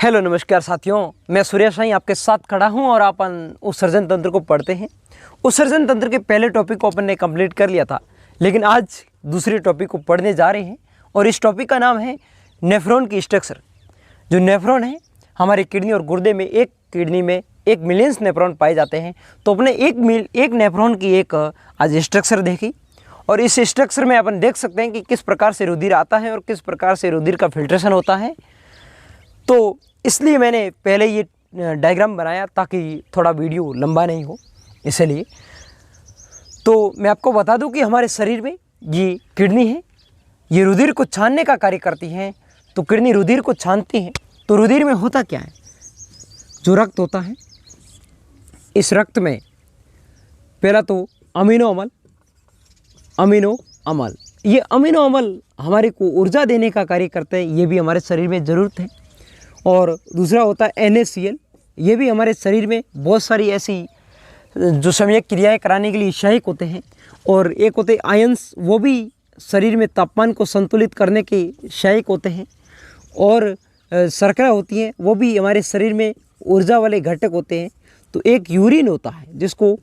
Hello नमस्कार साथियों, मैं सूर्य साई आपके साथ खड़ा हूं और अपन उत्सर्जन तंत्र को पढ़ते हैं। उत्सर्जन तंत्र के पहले टॉपिक को अपन ने कंप्लीट कर लिया था, लेकिन आज दूसरे टॉपिक को पढ़ने जा रहे हैं और इस टॉपिक का नाम है नेफ्रॉन की स्ट्रक्चर। जो नेफ्रॉन है हमारी किडनी और गुर्दे में, एक किडनी में 1 मिलियन नेफ्रॉन पाए जाते हैं। तो अपने एक नेफ्रॉन की एक आज स्ट्रक्चर देखी और इस स्ट्रक्चर में अपन देख सकते हैं कि किस प्रकार से रुधिर आता है और किस प्रकार से रुधिर का फिल्ट्रेशन होता है। तो इसलिए मैंने पहले ये डायग्राम बनाया ताकि थोड़ा वीडियो लंबा नहीं हो, इसलिए। तो मैं आपको बता दूं कि हमारे शरीर में ये किडनी है, ये रुधिर को छानने का कार्य करती है। तो किडनी रुधिर को छानती है। तो रुधिर में होता क्या है, जो रक्त होता है, इस रक्त में पहला तो अमीनो अम्ल, ये अमीनो अम्ल हमारे को ऊर्जा देने का कार्य करते हैं, ये भी हमारे शरीर में ज़रूरत है। और दूसरा होता है NaCl, ये भी हमारे शरीर में बहुत सारी ऐसी जो संयोग क्रियाएं कराने के लिए सहायक होते हैं। और एक होते आयंस, वो भी शरीर में तापमान को संतुलित करने के सहायक होते हैं। और शर्करा होती है, वो भी हमारे शरीर में ऊर्जा वाले घटक होते हैं। तो एक यूरिन होता है जिसको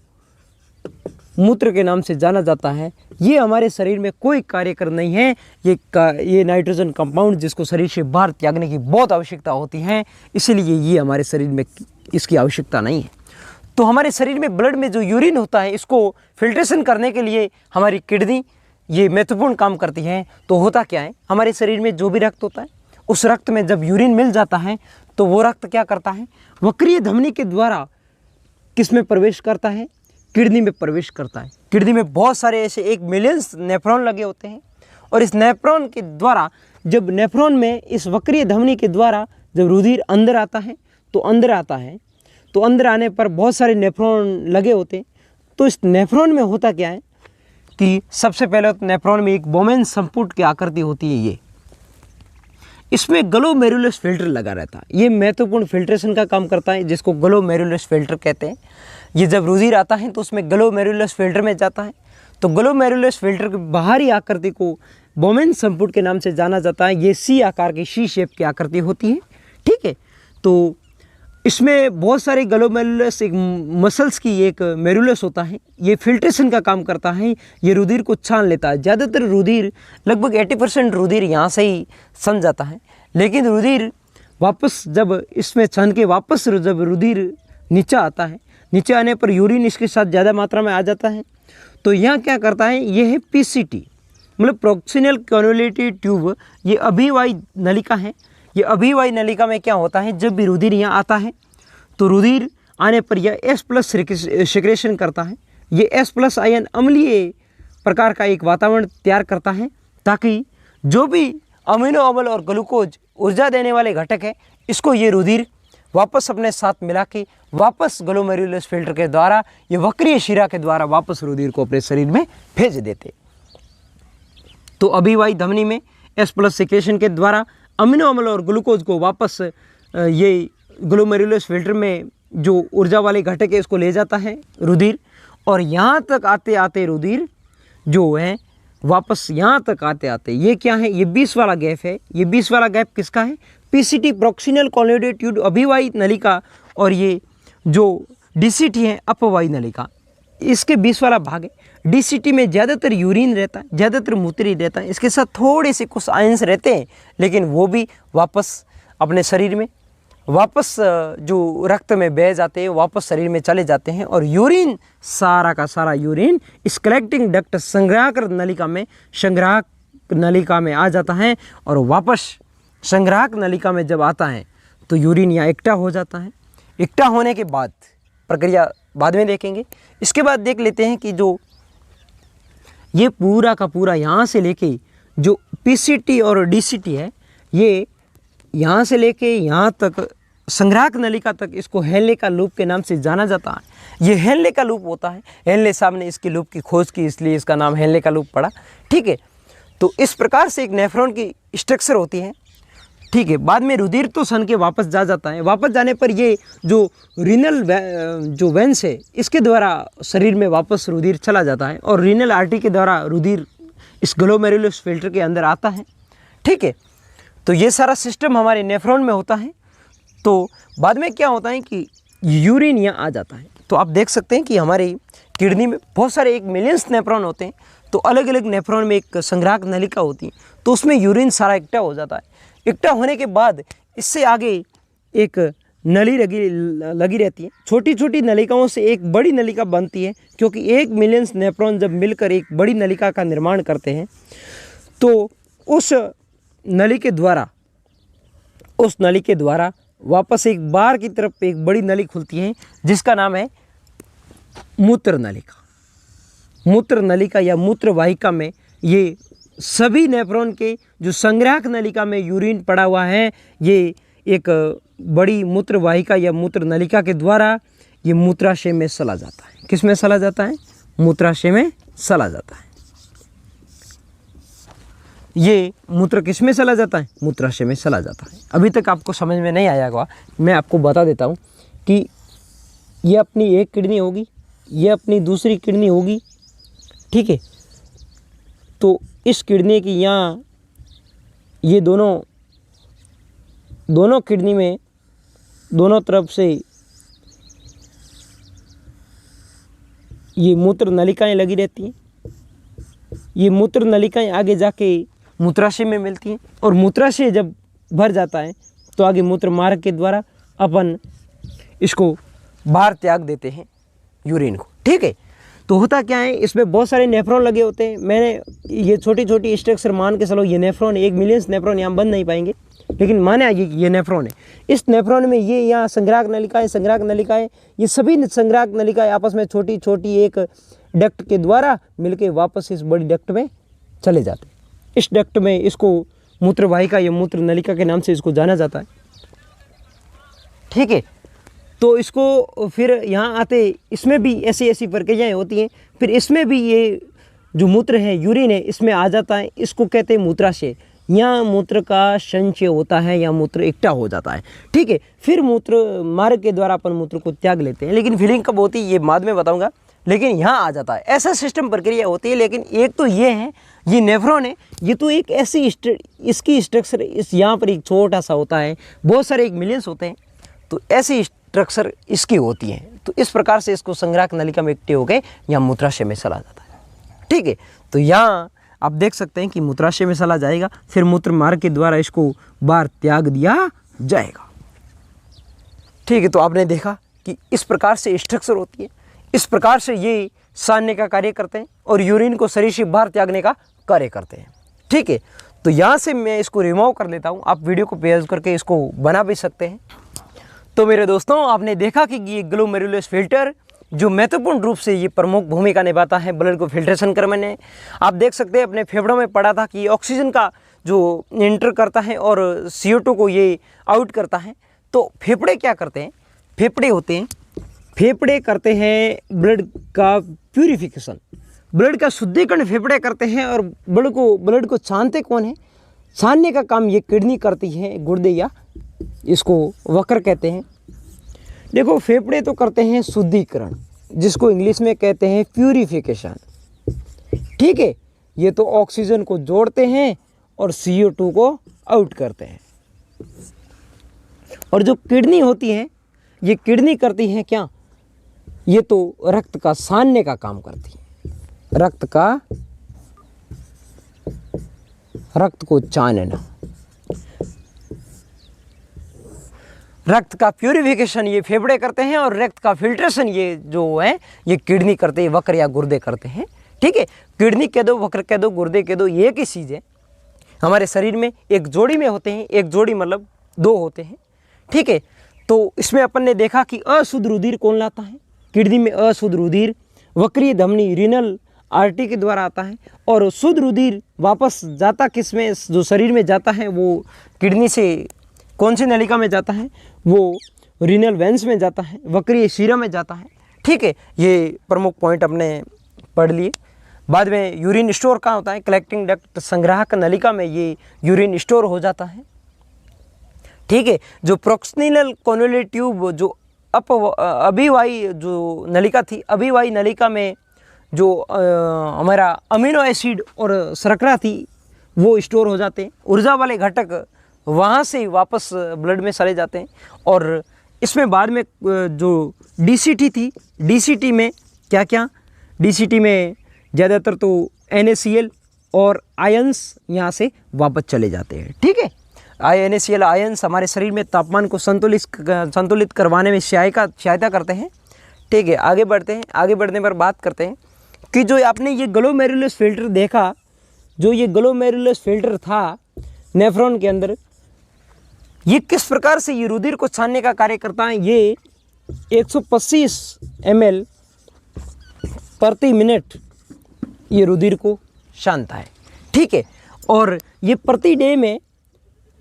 मूत्र के नाम से जाना जाता है, ये हमारे शरीर में कोई कार्यकर नहीं है। ये नाइट्रोजन कंपाउंड जिसको शरीर से बाहर त्यागने की बहुत आवश्यकता होती है, इसीलिए ये हमारे शरीर में इसकी आवश्यकता नहीं है। तो हमारे शरीर में ब्लड में जो यूरिन होता है, इसको फिल्ट्रेशन करने के लिए हमारी किडनी ये महत्वपूर्ण काम करती है। तो होता क्या है, हमारे शरीर में जो भी रक्त होता है, उस रक्त में जब यूरिन मिल जाता है तो वो रक्त क्या करता है, वक्रीय धमनी के द्वारा किस में प्रवेश करता है, किडनी में प्रवेश करता है। किडनी में बहुत सारे ऐसे 1 मिलियन नेफ्रॉन लगे होते हैं। और इस नेफ्रॉन के द्वारा, जब नेफ्रॉन में इस वक्रीय धमनी के द्वारा जब रुधिर अंदर आता है तो अंदर आने पर बहुत सारे नेफ्रॉन लगे होते हैं। तो इस नेफ्रॉन में होता क्या है कि सबसे पहले तो नेफ्रॉन में एक बोमेन संपुट की आकृति होती है, ये इसमें ग्लोमेरुलस फिल्टर लगा रहता है। ये महत्वपूर्ण फिल्ट्रेशन का काम करता है, जिसको ग्लोमेरुलस फिल्टर कहते हैं। ये जब रुधिर आता है तो उसमें ग्लोमेरुलस फिल्टर में जाता है। तो ग्लोमेरुलस फिल्टर की बाहरी आकृति को बोमेन संपुट के नाम से जाना जाता है। ये सी आकार की, सी शेप की आकृति होती है, ठीक है। तो इसमें बहुत सारे ग्लोमेरुलस, एक मसल्स की एक मेरुलस होता है, ये फिल्ट्रेशन का काम करता है। ये रुधिर को छान लेता है। ज़्यादातर रुधिर, लगभग 80% रुधिर यहाँ से ही सन जाता है। लेकिन रुधिर वापस जब इसमें छान के वापस जब रुधिर नीचे आता है, नीचे आने पर यूरिन इसके साथ ज़्यादा मात्रा में आ जाता है। तो यहाँ क्या करता है, ये है PCT, मतलब प्रोक्सिनल कन्वोल्यूटिव ट्यूब। ये अभिवाही नलिका है। ये अभिवाही नलिका में क्या होता है, जब भी रुधिर यहाँ आता है तो रुधिर आने पर यह H+ सिक्रेशन करता है। ये H+ आयन अम्लीय प्रकार का एक वातावरण तैयार करता है, ताकि जो भी अमीनो अम्ल और ग्लूकोज ऊर्जा देने वाले घटक है, इसको ये रुधिर वापस अपने साथ मिला के वापस ग्लोमेरुलस फिल्टर के द्वारा, ये वक्रीय शिरा के द्वारा वापस रुधिर को अपने शरीर में भेज देते। तो अभिवाही धमनी में H+ सिक्रेशन के द्वारा अमीनो अम्ल और ग्लूकोज को वापस ये ग्लोमेरुलस फिल्टर में जो ऊर्जा वाले घटक है, इसको ले जाता है रुधिर। और यहाँ तक आते आते रुधिर जो है वापस यहाँ तक आते आते, ये क्या है, ये 20 वाला गैप है। ये 20 वाला गैप किसका है, PCT प्रोक्सिनल कन्वोल्यूटिव ट्यूब अभिवाही नलिका, और ये जो DCT है अपवाही नलिका, इसके 20 वाला भाग है। DCT में ज़्यादातर यूरिन रहता है, ज़्यादातर मूत्र ही रहता है। इसके साथ थोड़े से कुछ आयंस रहते हैं, लेकिन वो भी वापस अपने शरीर में वापस जो रक्त में बह जाते हैं, वापस शरीर में चले जाते हैं। और यूरिन, सारा का सारा यूरिन इस कलेक्टिंग डक्ट संग्राहक नलिका में आ जाता है। और वापस संग्राहक नलिका में जब आता है तो यूरिन यहाँ इकट्ठा हो जाता है। इकट्ठा होने के बाद प्रक्रिया बाद में देखेंगे। इसके बाद देख लेते हैं कि जो ये पूरा का पूरा यहाँ से लेके जो PCT और DCT है, ये यहाँ से लेके यहाँ तक संग्राहक नलिका तक, इसको हेनले का लूप के नाम से जाना जाता है। ये हेनले का लूप होता है। हेनले साहब ने इसकी लूप की खोज की, इसलिए इसका नाम हेनले का लूप पड़ा, ठीक है। तो इस प्रकार से एक नेफ्रॉन की स्ट्रक्चर होती है, ठीक है। बाद में रुधिर तो सन के वापस जाता है। वापस जाने पर ये जो रीनल जो वेंस है, इसके द्वारा शरीर में वापस रुधिर चला जाता है। और रीनल आर्टरी के द्वारा रुधिर इस ग्लोमेरुलस फिल्टर के अंदर आता है, ठीक है। तो ये सारा सिस्टम हमारे नेफ्रॉन में होता है। तो बाद में क्या होता है कि यूरिन यहाँ आ जाता है। तो आप देख सकते हैं कि हमारी किडनी में बहुत सारे 1 मिलियंस नेफ्रॉन होते हैं। तो अलग अलग नेफ्रॉन में एक संग्राहक नलिका होती है, तो उसमें यूरिन सारा इकट्ठा हो जाता है। इकट्ठा होने के बाद इससे आगे एक नली लगी रहती है। छोटी छोटी नलिकाओं से एक बड़ी नलिका बनती है, क्योंकि 1 मिलियंस नेफ्रॉन जब मिलकर एक बड़ी नलिका का निर्माण करते हैं तो उस नली के द्वारा वापस एक बार की तरफ एक बड़ी नली खुलती है, जिसका नाम है मूत्र नलिका। मूत्र नलिका या मूत्र वाहिका में ये सभी नेफ्रॉन के जो संग्राहक नलिका में यूरिन पड़ा हुआ है, ये एक बड़ी मूत्र वाहिका या मूत्र नलिका के द्वारा ये मूत्राशय में चला जाता है। किस में चला जाता है? मूत्राशय में चला जाता है। ये मूत्र किस में चला जाता है? मूत्राशय में चला जाता है। अभी तक आपको समझ में नहीं आया होगा, मैं आपको बता देता हूँ कि ये अपनी एक किडनी होगी, ये अपनी दूसरी किडनी होगी, ठीक है। तो इस किडनी की यहाँ ये दोनों किडनी में दोनों तरफ से ये मूत्र नलिकाएं लगी रहती हैं। ये मूत्र नलिकाएं आगे जाके मूत्राशय में मिलती हैं, और मूत्राशय जब भर जाता है तो आगे मूत्र मार्ग के द्वारा अपन इसको बाहर त्याग देते हैं यूरिन को, ठीक है। तो होता क्या है, इसमें बहुत सारे नेफ्रॉन लगे होते हैं। मैंने ये छोटी छोटी स्ट्रक्चर मान के चलो, ये नेफ्रॉन 1 मिलियंस नेफ्रॉन यहाँ बन नहीं पाएंगे, लेकिन माने ये नेफ्रॉन है। इस नेफ्रॉन में ये यहाँ संग्राहक नलिकाएं, ये सभी संग्राहक नलिकाएं आपस में छोटी छोटी एक डक्ट के द्वारा मिलके वापस इस बड़ी डक्ट में चले जाते हैं। इस डक्ट में इसको मूत्रवाहिका या मूत्र नलिका के नाम से इसको जाना जाता है, ठीक है। तो इसको फिर यहाँ आते इसमें भी ऐसी प्रक्रियाएँ होती हैं। फिर इसमें भी ये जो मूत्र है, यूरिन है, इसमें आ जाता है। इसको कहते हैं मूत्राशय। यहाँ मूत्र का संचय होता है या मूत्र इकट्ठा हो जाता है, ठीक है। फिर मूत्र मार्ग के द्वारा अपन मूत्र को त्याग लेते हैं, लेकिन फीलिंग कब होती है ये बाद में बताऊंगा। लेकिन यहाँ आ जाता है, ऐसा सिस्टम प्रक्रिया होती है। लेकिन एक तो ये है, ये नेफ्रॉन है, ये तो एक ऐसी इसकी स्ट्रक्चर इस यहाँ पर एक छोटा सा होता है, बहुत सारे 1 मिलियंस होते हैं, तो ऐसी स्ट्रक्चर इसकी होती है। तो इस प्रकार से इसको संग्राहक नलिका में इकट्ठे हो गए यहाँ मूत्राशय में चला जाता है, ठीक है। तो यहाँ आप देख सकते हैं कि मूत्राशय में चला जाएगा, फिर मूत्र मार्ग के द्वारा इसको बाहर त्याग दिया जाएगा, ठीक है। तो आपने देखा कि इस प्रकार से स्ट्रक्चर होती है, इस प्रकार से ये सानने का कार्य करते हैं और यूरिन को शरीर से बाहर त्यागने का कार्य करते हैं, ठीक है। तो यहाँ से मैं इसको रिमूव कर लेता हूँ, आप वीडियो को पॉज करके इसको बना भी सकते हैं। तो मेरे दोस्तों, आपने देखा कि ये ग्लोमेरुलस फिल्टर जो महत्वपूर्ण रूप से ये प्रमुख भूमिका निभाता है ब्लड को फिल्ट्रेशन करने में। आप देख सकते हैं, अपने फेफड़ों में पढ़ा था कि ऑक्सीजन का जो एंटर करता है और CO2 को ये आउट करता है। तो फेफड़े क्या करते हैं? फेफड़े करते हैं ब्लड का प्यूरिफिकेशन, ब्लड का शुद्धिकरण फेफड़े करते हैं। और ब्लड को छानते कौन है? छानने का काम ये किडनी करती है, गुर्दे या इसको वक्र कहते हैं। देखो, फेफड़े तो करते हैं शुद्धिकरण, जिसको इंग्लिश में कहते हैं प्यूरिफिकेशन, ठीक है। ये तो ऑक्सीजन को जोड़ते हैं और CO2 को आउट करते हैं। और जो किडनी होती है, ये किडनी करती है क्या? ये तो रक्त का छानने का काम करती है, रक्त को छानना, रक्त का प्यूरिफिकेशन ये फेफड़े करते हैं और रक्त का फिल्ट्रेशन ये जो है ये किडनी करते हैं, वक्र या गुर्दे करते हैं, ठीक है। किडनी कह दो, वक्र कह दो, गुर्दे कह दो, ये एक ही चीज़ है। हमारे शरीर में एक जोड़ी में होते हैं, एक जोड़ी मतलब 2 होते हैं, ठीक है। तो इसमें अपन ने देखा कि अशुद्ध रुधिर कौन लाता है? किडनी में अशुद्ध रुधिर वक्रीय धमनी रीनल आर्टरी के द्वारा आता है, और शुद्ध रुधिर वापस जाता किसमें? जो शरीर में जाता है वो किडनी से कौन सी नलिका में जाता है? वो रीनल वेंस में जाता है, वक्रीय शिरा में जाता है, ठीक है। ये प्रमुख पॉइंट अपने पढ़ लिए। बाद में यूरिन स्टोर कहाँ होता है? कलेक्टिंग डक्ट, संग्राहक नलिका में ये यूरिन स्टोर हो जाता है, ठीक है। जो प्रोक्सिनल कॉन्वोल्यूट ट्यूब जो अभिवाही जो नलिका थी, अभिवाही नलिका में जो हमारा अमीनो एसिड और शर्करा थी वो स्टोर हो जाते हैं। ऊर्जा वाले घटक वहाँ से वापस ब्लड में चले जाते हैं। और इसमें बाद में जो DCT थी, DCT में क्या क्या, DCT में ज़्यादातर तो NaCl और आयंस यहाँ से वापस चले जाते हैं। ठीक है, NaCl आयंस हमारे शरीर में तापमान को संतुलित करवाने में सहायता करते हैं। ठीक है, आगे बढ़ते हैं। आगे बढ़ने पर बात करते हैं कि जो आपने ये ग्लोमेरुलस फिल्टर देखा, जो ये ग्लोमेरुलस फिल्टर था नेफ्रॉन के अंदर, ये किस प्रकार से ये रुधिर को छानने का कार्य करता है। ये 125 ml प्रति मिनट ये रुधिर को छानता है। ठीक है, और ये प्रतिदिन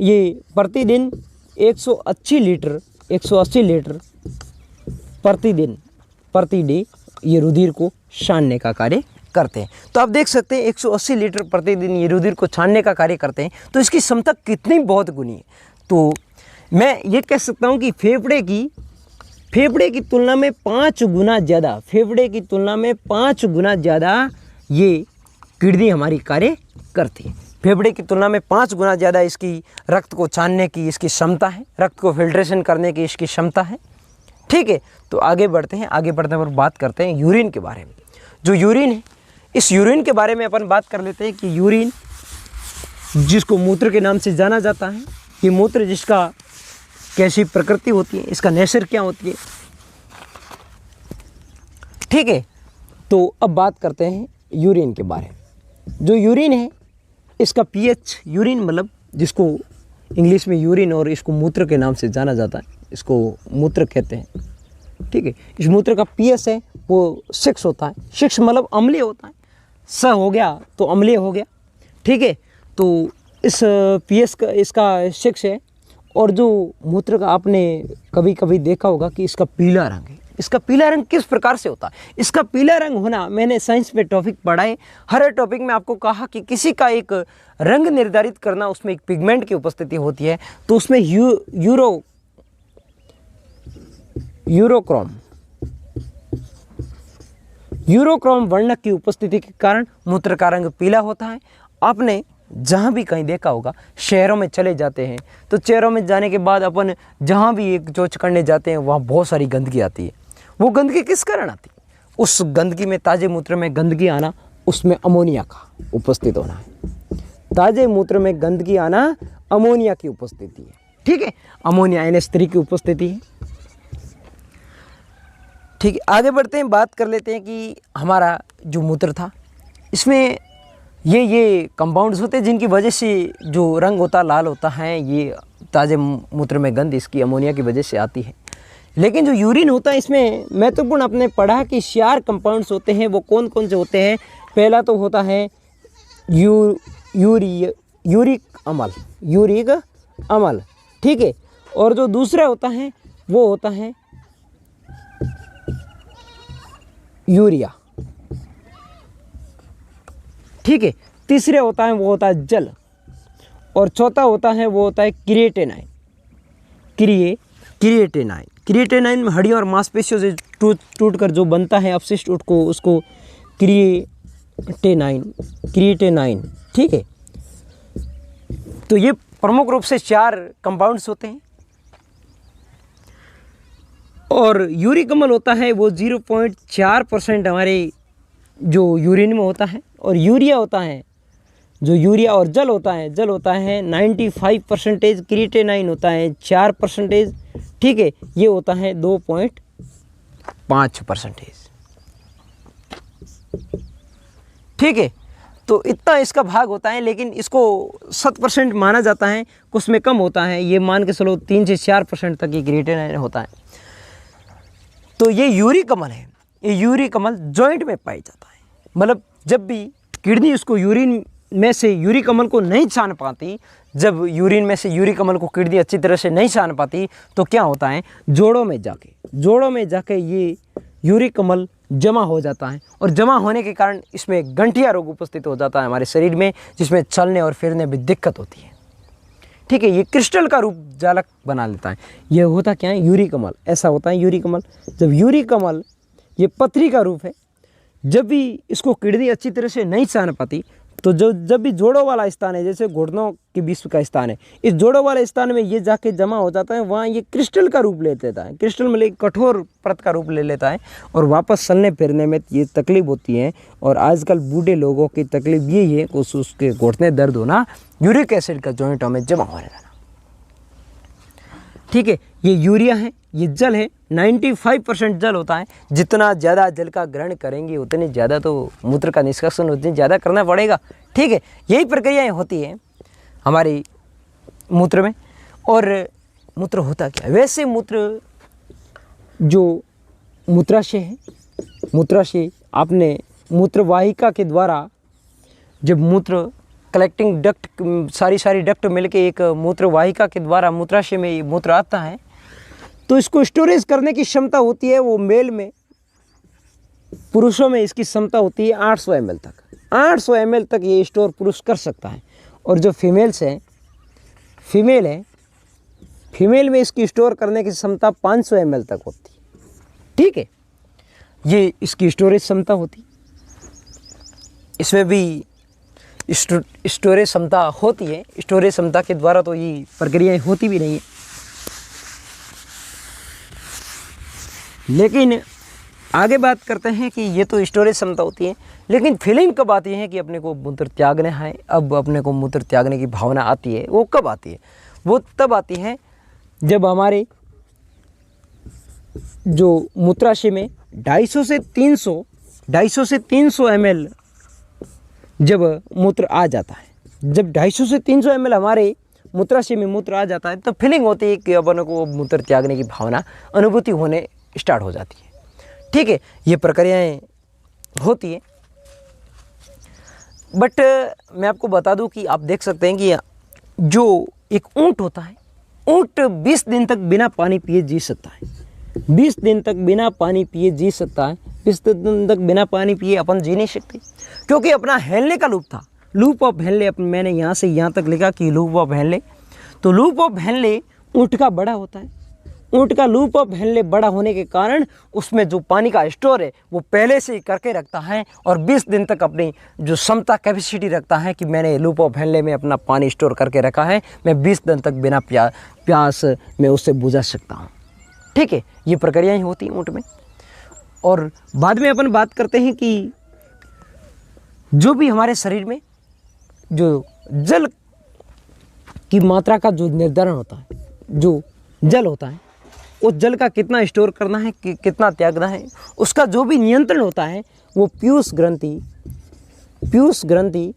180 लीटर प्रतिदिन ये रुधिर को छानने का कार्य करते हैं। तो आप देख सकते हैं 180 लीटर प्रतिदिन ये रुधिर को छानने का कार्य करते हैं। तो इसकी क्षमता कितनी बहुत गुनी है। तो मैं ये कह सकता हूँ कि फेफड़े की तुलना में 5 गुना ज़्यादा, फेफड़े की तुलना में 5 गुना ज़्यादा ये किडनी हमारी कार्य करती है। फेफड़े की तुलना में 5 गुना ज़्यादा इसकी रक्त को छानने की इसकी क्षमता है, रक्त को फिल्ट्रेशन करने की इसकी क्षमता है। ठीक है, तो आगे बढ़ते हैं। आगे बढ़ने पर बात करते हैं यूरिन के बारे में। जो यूरिन है, इस यूरिन के बारे में अपन बात कर लेते हैं कि यूरिन जिसको मूत्र के नाम से जाना जाता है, ये मूत्र जिसका कैसी प्रकृति होती है, इसका नेचर क्या होती है। ठीक है, तो अब बात करते हैं यूरिन के बारे में। जो यूरिन है, इसका पीएच, यूरिन मतलब जिसको इंग्लिश में यूरिन और इसको मूत्र के नाम से जाना जाता है, इसको मूत्र कहते हैं। ठीक है, इस मूत्र का पीएच है वो 6 होता है। 6 मतलब अम्लीय होता है, स हो गया तो अम्लीय हो गया। ठीक है, तो इस पीएच का इसका 6 है। और जो मूत्र का आपने कभी कभी देखा होगा कि इसका पीला रंग है। इसका पीला रंग किस प्रकार से होता है, इसका पीला रंग होना, मैंने साइंस में टॉपिक पढ़ा है। हर टॉपिक में आपको कहा कि किसी का एक रंग निर्धारित करना, उसमें एक पिगमेंट की उपस्थिति होती है। तो उसमें यूरोक्रोम वर्णक की उपस्थिति के कारण मूत्र का रंग पीला होता है। आपने जहाँ भी कहीं देखा होगा, शहरों में चले जाते हैं तो शहरों में जाने के बाद अपन जहाँ भी एक शौच करने जाते हैं वहाँ बहुत सारी गंदगी आती है। वो गंदगी किस कारण आती है? उस गंदगी में, ताजे मूत्र में गंदगी आना, उसमें अमोनिया का उपस्थित होना है। ताजे मूत्र में गंदगी आना अमोनिया की उपस्थिति है। ठीक है, अमोनिया NH3 की उपस्थिति है। ठीक है, आगे बढ़ते हैं। बात कर लेते हैं कि हमारा जो मूत्र था, इसमें ये कंपाउंड्स होते हैं जिनकी वजह से जो रंग होता लाल होता है। ये ताज़े मूत्र में गंध इसकी अमोनिया की वजह से आती है। लेकिन जो यूरिन होता है, इसमें महत्वपूर्ण आपने पढ़ा कि 4 कंपाउंड्स होते हैं। वो कौन कौन से होते हैं? पहला तो होता है यूरिक अम्ल। ठीक है, और जो दूसरा होता है वो होता है यूरिया। ठीक है, तीसरे होता है वो होता है जल, और चौथा होता है वो होता है क्रिएटिनाइन। क्रिएटिनाइन में हड्डियों और मांसपेशियों से टूट कर जो बनता है अपशिष्ट, उसको क्रिएटिनाइन। ठीक है, तो ये प्रमुख रूप से 4 कंपाउंड्स होते हैं। और यूरिक अम्ल होता है वो 0.4% हमारे जो यूरिन में होता है। और यूरिया होता है, जो यूरिया और जल होता है 95%। क्रिएटिनाइन होता है 4%। ठीक है, ये होता है 2.5%। ठीक है, तो इतना इसका भाग होता है। लेकिन इसको 7% माना जाता है, कुछ में कम होता है। ये मान के चलो 3 से 4% तक ये क्रिएटिनाइन होता है। तो ये यूरिक अम्ल है। ये यूरिक अम्ल जॉइंट में पाया जाता है। मतलब जब भी किडनी उसको यूरिन में से यूरिक अम्ल को नहीं छान पाती, जब यूरिन में से यूरिक अम्ल को किडनी अच्छी तरह से नहीं छान पाती, तो क्या होता है, जोड़ों में जाके ये यूरिक अम्ल जमा हो जाता है। और जमा होने के कारण इसमें गंठिया रोग उपस्थित हो जाता है हमारे शरीर में, जिसमें चलने और फिरने में दिक्कत होती है। ठीक है, ये क्रिस्टल का रूप जालक बना लेता है। ये होता क्या है, यूरिक अम्ल। ऐसा होता है यूरिक अम्ल। जब यूरिक अम्ल, ये पथरी का रूप है, जब भी इसको किडनी अच्छी तरह से नहीं छान पाती, तो जब भी जोड़ों वाला स्थान है, जैसे घुटनों के बीच का स्थान है, इस जोड़ों वाले स्थान में ये जाके जमा हो जाता है, वहाँ ये क्रिस्टल का रूप ले लेता है, क्रिस्टल में कठोर परत का रूप ले लेता है और वापस चलने फिरने में ये तकलीफ होती है। और आजकल बूढ़े लोगों की तकलीफ यही है कि उसके घुटने दर्द होना, यूरिक एसिड का जॉइंटों में जमा हो जाना। ठीक है, ये यूरिया है, ये जल है, 95% जल होता है। जितना ज़्यादा जल का ग्रहण करेंगे उतनी ज़्यादा तो मूत्र का निष्कासन उतनी ज़्यादा करना पड़ेगा। ठीक है, यही प्रक्रियाएं होती हैं हमारी मूत्र में। और मूत्र होता क्या, वैसे मूत्र जो मूत्राशय है, मूत्राशय आपने मूत्रवाहिका के द्वारा जब मूत्र कलेक्टिंग डक्ट, सारी डक्ट मिलके एक मूत्रवाहिका के द्वारा मूत्राशय में मूत्र आता है, तो इसको स्टोरेज करने की क्षमता होती है, वो मेल में, पुरुषों में इसकी क्षमता होती है 800 ml तक। 800 ml तक ये स्टोर पुरुष कर सकता है। और जो फीमेल है, फीमेल में इसकी स्टोर करने की क्षमता 500 ml तक होती है। ठीक है, ये इसकी स्टोरेज क्षमता होती, इसमें भी स्टोरेज क्षमता होती है। स्टोरेज क्षमता के द्वारा तो ये प्रक्रियाएं होती भी नहीं है। लेकिन आगे बात करते हैं कि ये तो स्टोरेज क्षमता होती है, लेकिन फीलिंग कब आती है कि अपने को मूत्र त्यागना है, अब अपने को मूत्र त्यागने की भावना आती है, वो कब आती है? वो तब आती है जब हमारे जो मूत्राशय में 250 से 300 ml जब मूत्र आ जाता है। जब 250 से 300 ml हमारे मूत्राशय में मूत्र आ जाता है, तो फीलिंग होती है कि अपन को मूत्र त्यागने की भावना, अनुभूति होने स्टार्ट हो जाती है। ठीक है, ये प्रक्रियाएं होती है। बट मैं आपको बता दूं कि आप देख सकते हैं कि जो एक ऊंट होता है, ऊंट 20 दिन तक बिना पानी पिए जी सकता है। 20 दिन तक बिना पानी पिए जी सकता है। 20 दिन तक बिना पानी पिए अपन जी नहीं सकते, क्योंकि अपना हेलने का लूप था, लूप ऑफ हेनले। मैंने यहाँ से यहाँ तक लिखा कि लूप ऑफ हेनले। तो लूप ऑफ हेनले ऊंट का बड़ा होता है। ऊंट का लूप ऑफ हेनले बड़ा होने के कारण उसमें जो पानी का स्टोर है वो पहले से ही करके रखता है, और 20 दिन तक अपनी जो क्षमता कैपेसिटी रखता है कि मैंने लूप ऑफ हेनले में अपना पानी स्टोर करके रखा है, मैं 20 दिन तक बिना प्यास में उससे बुझा सकता हूँ। ठीक है, ये प्रक्रियाएं होती हैं ऊंट में। और बाद में अपन बात करते हैं कि जो भी हमारे शरीर में जो जल की मात्रा का जो निर्धारण होता है, जो जल होता है, उस जल का कितना स्टोर करना है, कितना त्यागना है, उसका जो भी नियंत्रण होता है वो पीयूष ग्रंथि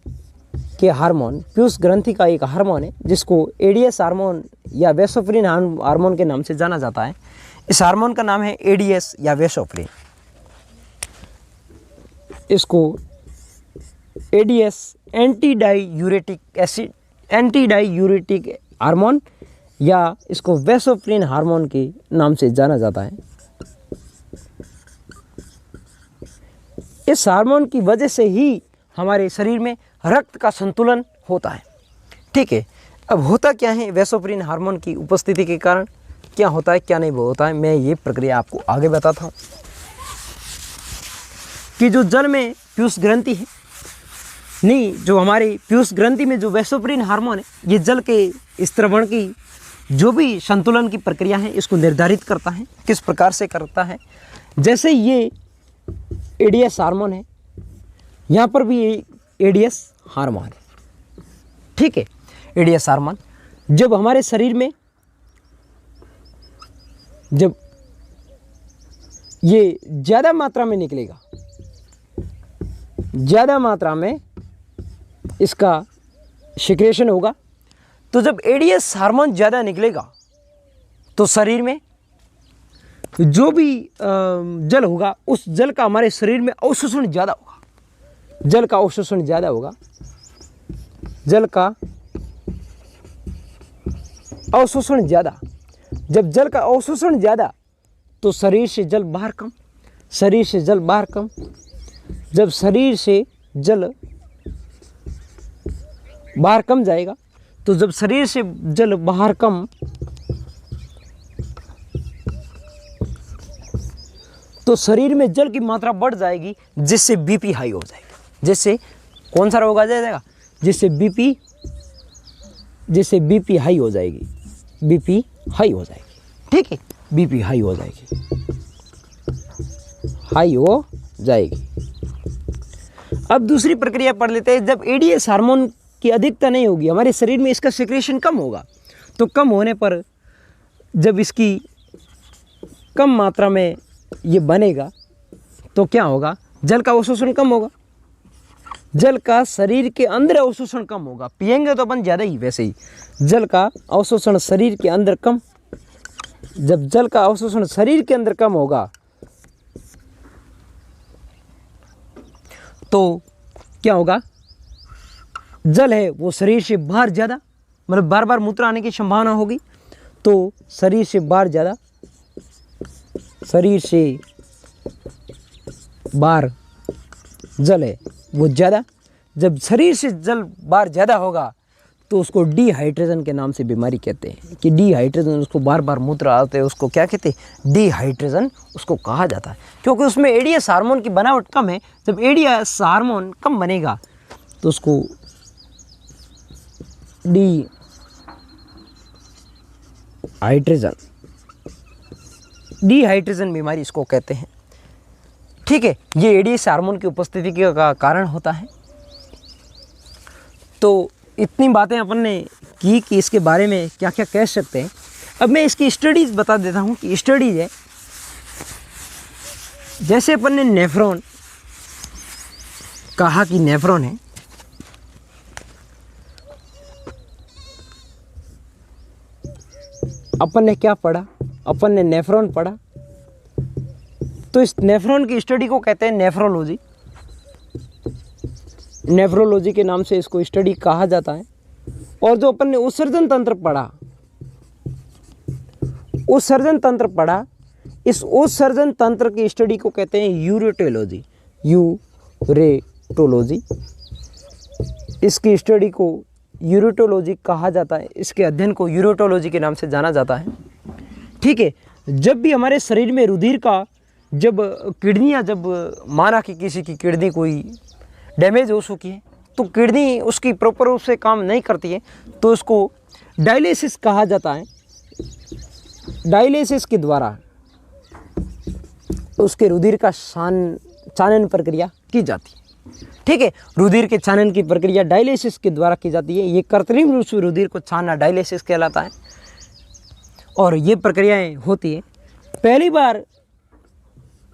के हार्मोन, पीयूष ग्रंथि का एक हार्मोन है जिसको एडीएस हार्मोन या वेसोफ्रिन हार्मोन के नाम से जाना जाता है। इस हार्मोन का नाम है एडीएस या वेसोफ्रिन। इसको एडीएस एंटी डाईयूरेटिक हार्मोन या इसको वेसोफ्रिन हार्मोन के नाम से जाना जाता है। इस हार्मोन की वजह से ही हमारे शरीर में रक्त का संतुलन होता है। ठीक है, अब होता क्या है, वेसोफ्रिन हार्मोन की उपस्थिति के कारण क्या होता है, क्या नहीं होता है, मैं ये प्रक्रिया आपको आगे बताता हूँ। कि जो जल में पीयूष ग्रंथि है, नहीं, जो हमारी पीयूष ग्रंथि में जो वेसोफ्रिन हार्मोन है, ये जल के स्त्रवण की जो भी संतुलन की प्रक्रिया है इसको निर्धारित करता है। किस प्रकार से करता है, जैसे ये एडीएस हार्मोन है, यहाँ पर भी एडीएस हार्मोन है। ठीक है, एडीएस हार्मोन जब हमारे शरीर में, जब ये ज़्यादा मात्रा में निकलेगा, ज़्यादा मात्रा में इसका सिक्रेशन होगा, तो जब एडीएस हार्मोन ज़्यादा निकलेगा तो शरीर में जो भी जल होगा, उस जल का हमारे शरीर में अवशोषण ज़्यादा होगा। जल का अवशोषण ज़्यादा होगा, जल का अवशोषण ज़्यादा। जब जल का अवशोषण ज़्यादा तो शरीर से जल बाहर कम, शरीर से जल बाहर कम। जब शरीर से जल बाहर कम जाएगा, तो जब शरीर से जल बाहर कम, तो शरीर में जल की मात्रा बढ़ जाएगी, जिससे बीपी हाई हो जाएगा, जिससे कौन सा रोग आ जाएगा? जिससे बीपी हाई हो जाएगी, बीपी हाई हो जाएगी, ठीक है, बीपी हाई हो जाएगी, हाई हो जाएगी। अब दूसरी प्रक्रिया पढ़ लेते हैं। जब एडीएस हार्मोन की अधिकता नहीं होगी, हमारे शरीर में इसका सिक्रेशन कम होगा, तो कम होने पर जब इसकी कम मात्रा में ये बनेगा तो क्या होगा? जल का अवशोषण कम होगा, जल का शरीर के अंदर अवशोषण कम होगा। पिएंगे तो अपन ज़्यादा ही, वैसे ही जल का अवशोषण शरीर के अंदर कम। जब जल का अवशोषण शरीर के अंदर कम होगा तो क्या होगा? जल है वो शरीर से बाहर ज़्यादा, मतलब बार बार मूत्र आने की संभावना होगी, तो शरीर से बाहर ज़्यादा, शरीर से बाहर जल है वो ज़्यादा। जब शरीर से जल बाहर ज़्यादा होगा तो उसको डिहाइड्रेशन के नाम से बीमारी कहते हैं, कि डिहाइड्रेशन, उसको बार बार मूत्र आते हैं, उसको क्या कहते हैं? डिहाइड्रेशन उसको कहा जाता है, क्योंकि उसमें एडीएस हार्मोन की बनावट कम है। जब एडीएस हार्मोन कम बनेगा तो उसको डिहाइड्रेशन बीमारी इसको कहते हैं, ठीक है। ये एडीएस हार्मोन की उपस्थिति का कारण होता है। तो इतनी बातें अपन ने की कि इसके बारे में क्या क्या कह सकते हैं। अब मैं इसकी स्टडीज़ बता देता हूँ कि स्टडीज़ है, जैसे अपन ने नेफ्रॉन कहा कि नेफ्रॉन है, अपन ने क्या पढ़ा? अपन ने नेफ्रॉन पढ़ा। तो इस नेफ्रॉन की स्टडी को कहते हैं नेफ्रोलॉजी। नेफ्रोलॉजी के नाम से इसको स्टडी कहा जाता है। और जो अपन ने उत्सर्जन तंत्र पढ़ा, उत्सर्जन तंत्र पढ़ा, इस उत्सर्जन तंत्र की स्टडी को कहते हैं यूरेटोलॉजी। यूरेटोलॉजी, इसकी स्टडी को यूरेटोलॉजी कहा जाता है, इसके अध्ययन को यूरेटोलॉजी के नाम से जाना जाता है, ठीक है। जब भी हमारे शरीर में रुधिर का, जब किडनियाँ, जब माना कि किसी की किडनी कोई डैमेज हो चुकी है, तो किडनी उसकी प्रॉपर रूप से काम नहीं करती है, तो उसको डायलिसिस कहा जाता है। डायलिसिस के द्वारा उसके रुधिर का छानन प्रक्रिया की जाती है, ठीक है। रुधिर के छानन की प्रक्रिया डायलिसिस के द्वारा की जाती है। ये कृत्रिम रूप से रुधिर को छानना डायलिसिस कहलाता है, और ये प्रक्रियाएं होती है। पहली बार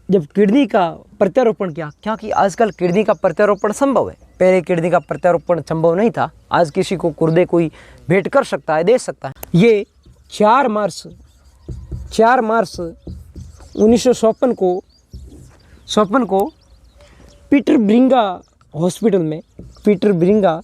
जब किडनी का प्रत्यारोपण किया, क्योंकि आजकल किडनी का प्रत्यारोपण संभव है, पहले किडनी का प्रत्यारोपण संभव नहीं था। आज किसी को गुर्दे कोई भेंट कर सकता है, दे सकता है। ये 4 मार्च 1956 को पीटर ब्रिंगा हॉस्पिटल में, पीटर ब्रिंगा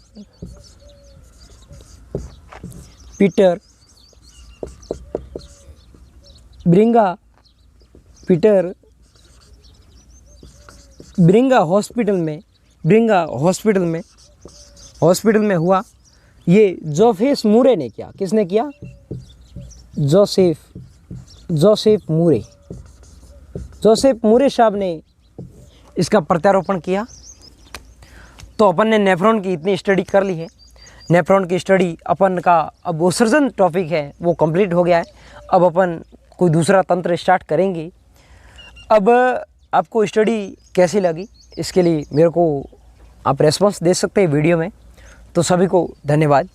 हॉस्पिटल में हुआ। ये जोसेफ मूरे ने किया। किसने किया? जोसेफ मूरे साहब ने इसका प्रत्यारोपण किया। तो अपन ने नेफ्रॉन की इतनी स्टडी कर ली है। नेफ्रॉन की स्टडी अपन का अब उत्सर्जन टॉपिक है वो कंप्लीट हो गया है। अब अपन कोई दूसरा तंत्र स्टार्ट करेंगे। अब आपको स्टडी कैसी लगी इसके लिए मेरे को आप रेस्पॉन्स दे सकते हैं वीडियो में। तो सभी को धन्यवाद।